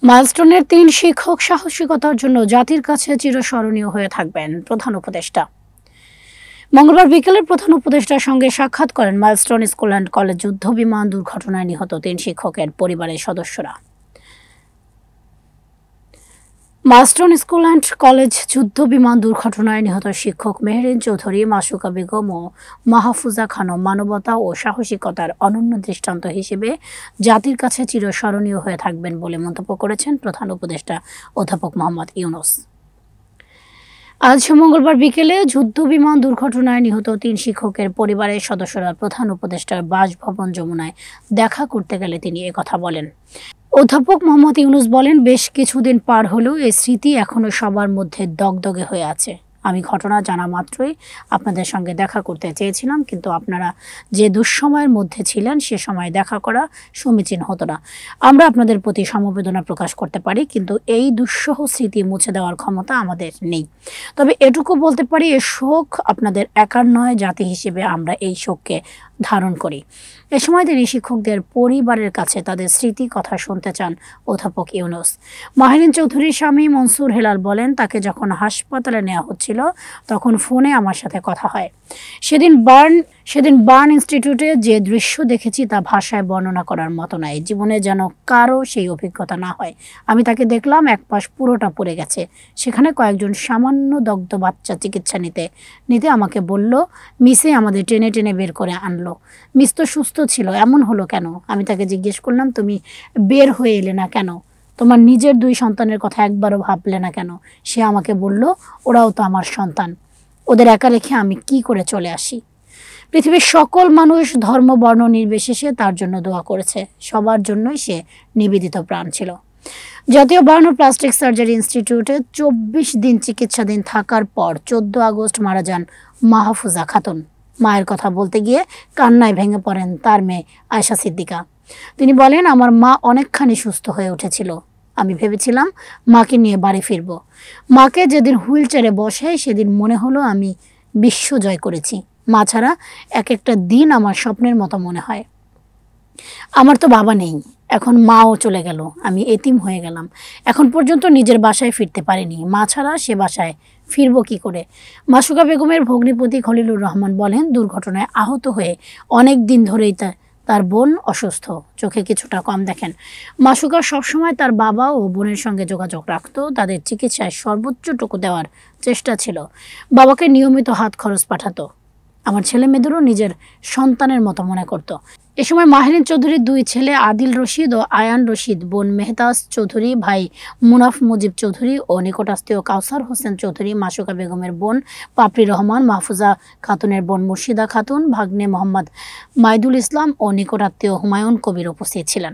মাইলস্টোনের ৩ শিক্ষক সাহসিকতার জন্য জাতির কাছে চিরস্মরণীয় হয়ে থাকবেন প্রধান উপদেষ্টা। মঙ্গলবার বিকেলে প্রধান উপদেষ্টার সঙ্গে সাক্ষাৎ করেন মাইলস্টোন স্কুল অ্যান্ড কলেজ যুদ্ধ বিমান দুর্ঘটনায় নিহত ৩ শিক্ষকের পরিবারের সদস্যরা। মাইলস্টোন স্কুল অ্যান্ড কলেজ যুদ্ধ বিমান দুর্ঘটনায় নিহত শিক্ষক মেহেরিন চৌধুরী, মাসুকা বেগম ও মাহফুজা খানম মানবতা ও সাহসিকতার অনন্য দৃষ্টান্ত হিসেবে জাতির কাছে চিরস্মরণীয় হয়ে থাকবেন বলে মন্তব্য করেছেন প্রধান উপদেষ্টা অধ্যাপক মোহাম্মদ ইউনূস। আজ মঙ্গলবার বিকেলে যুদ্ধ বিমান দুর্ঘটনায় নিহত ৩ শিক্ষকের পরিবারের সদস্যরা প্রধান উপদেষ্টার বাসভবন যমুনায় দেখা করতে গেলে তিনি একথা বলেন। অধ্যাপক মোহাম্মদ ইউনূস বলেন, বেশ কিছুদিন পার হলেও এই স্মৃতি এখনো সবার মধ্যে দগদগে হয়ে আছে। আমি ঘটনা জানা মাত্রই আপনাদের সঙ্গে দেখা করতে চেয়েছিলাম, কিন্তু আপনারা যে দুঃসময়ের মধ্যে ছিলেন সে সময় দেখা করা সমীচীন হতো না। আমরা আপনাদের প্রতি সমবেদনা প্রকাশ করতে পারি, কিন্তু এই দুঃসহ স্মৃতি মুছে দেওয়ার ক্ষমতা আমাদের নেই। তবে এটুকু বলতে পারি, এ শোক আপনাদের একার নয়, জাতি হিসেবে আমরা এই শোককে ধারণ করি। এ সময় তিনি শিক্ষকদের পরিবারের কাছে তাদের স্মৃতি কথা শুনতে চান অধ্যাপক ইউনূস। মেহেরিন চৌধুরীর স্বামী মনসুর হেলাল বলেন, তাকে যখন হাসপাতালে নেওয়া হচ্ছিল তখন ফোনে আমার সাথে কথা হয়। সেদিন বার্ন ইনস্টিটিউটে যে দৃশ্য দেখেছি তা ভাষায় বর্ণনা করার মতো নয়। জীবনে যেন কারো সেই অভিজ্ঞতা না হয়। আমি তাকে দেখলাম, এক পাশ পুরোটা পড়ে গেছে। সেখানে কয়েকজন সামান্য দগ্ধ বাচ্চা চিকিৎসা নিতে আমাকে বলল, মিসে আমাদের টেনে টেনে বের করে আনলো। মিস তো সুস্থ ছিল, এমন হলো কেন? আমি তাকে জিজ্ঞেস করলাম, তুমি বের হয়ে এলে না কেন? তোমার নিজের 2 সন্তানের কথা একবারও ভাবলে না কেন? সে আমাকে বলল, ওরাও তো আমার সন্তান, ওদের একা রেখে আমি কি করে চলে আসি? পৃথিবীর সকল মানুষ ধর্ম বর্ণ নির্বিশেষে তার জন্য দোয়া করেছে। সবার জন্যই সে নিবেদিত প্রাণ ছিল। জাতীয় বার্ন ও প্লাস্টিক সার্জারি ইনস্টিটিউটে 24 দিন চিকিৎসাধীন থাকার পর 14 আগস্ট মারা যান মাহফুজা খাতুন। মায়ের কথা বলতে গিয়ে কান্নায় ভেঙে পড়েন তার মেয়ে আয়েশা সিদ্দিকা। তিনি বলেন, আমার মা অনেকখানি সুস্থ হয়ে উঠেছিল। আমি ভেবেছিলাম মাকে নিয়ে বাড়ি ফিরব। মাকে যেদিন হুইল চেয়ারে বসে সেদিন মনে হলো আমি বিশ্ব জয় করেছি। মা ছাড়া এক একটা দিন আমার স্বপ্নের মতো মনে হয়। আমার তো বাবা নেই, এখন মাও চলে গেল, আমি এতিম হয়ে গেলাম। এখন পর্যন্ত নিজের বাসায় ফিরতে পারিনি। মা ছাড়া সে বাসায় ফিরবো কি করে? মাসুকা বেগমের ভগ্নিপতি খলিলুর রহমান বলেন, দুর্ঘটনায় আহত হয়ে অনেক দিন ধরেই তার বোন অসুস্থ, চোখে কিছুটা কম দেখেন। মাসুকা সবসময় তার বাবা ও বোনের সঙ্গে যোগাযোগ রাখত। তাদের চিকিৎসায় সর্বোচ্চটুকু দেওয়ার চেষ্টা ছিল। বাবাকে নিয়মিত হাত খরচ পাঠাতো। আমার ছেলে মেয়েদেরও নিজের সন্তানের মতো মনে করত। এ সময় মেহেরিন চৌধুরীর 2 ছেলে আদিল রশিদ ও আয়ান রশিদ, বোন মেহতাজ চৌধুরী, ভাই মুনাফ মুজিব চৌধুরী ও নিকটাত্মীয় কাউসার হোসেন চৌধুরী, মাসুকা বেগমের বোন পাপড়ি রহমান, মাহফুজা খাতুনের বোন মুর্শিদা খাতুন, ভাগ্নে মোহাম্মদ মাইদুল ইসলাম ও নিকটাত্মীয় হুমায়ুন কবির উপস্থিত ছিলেন।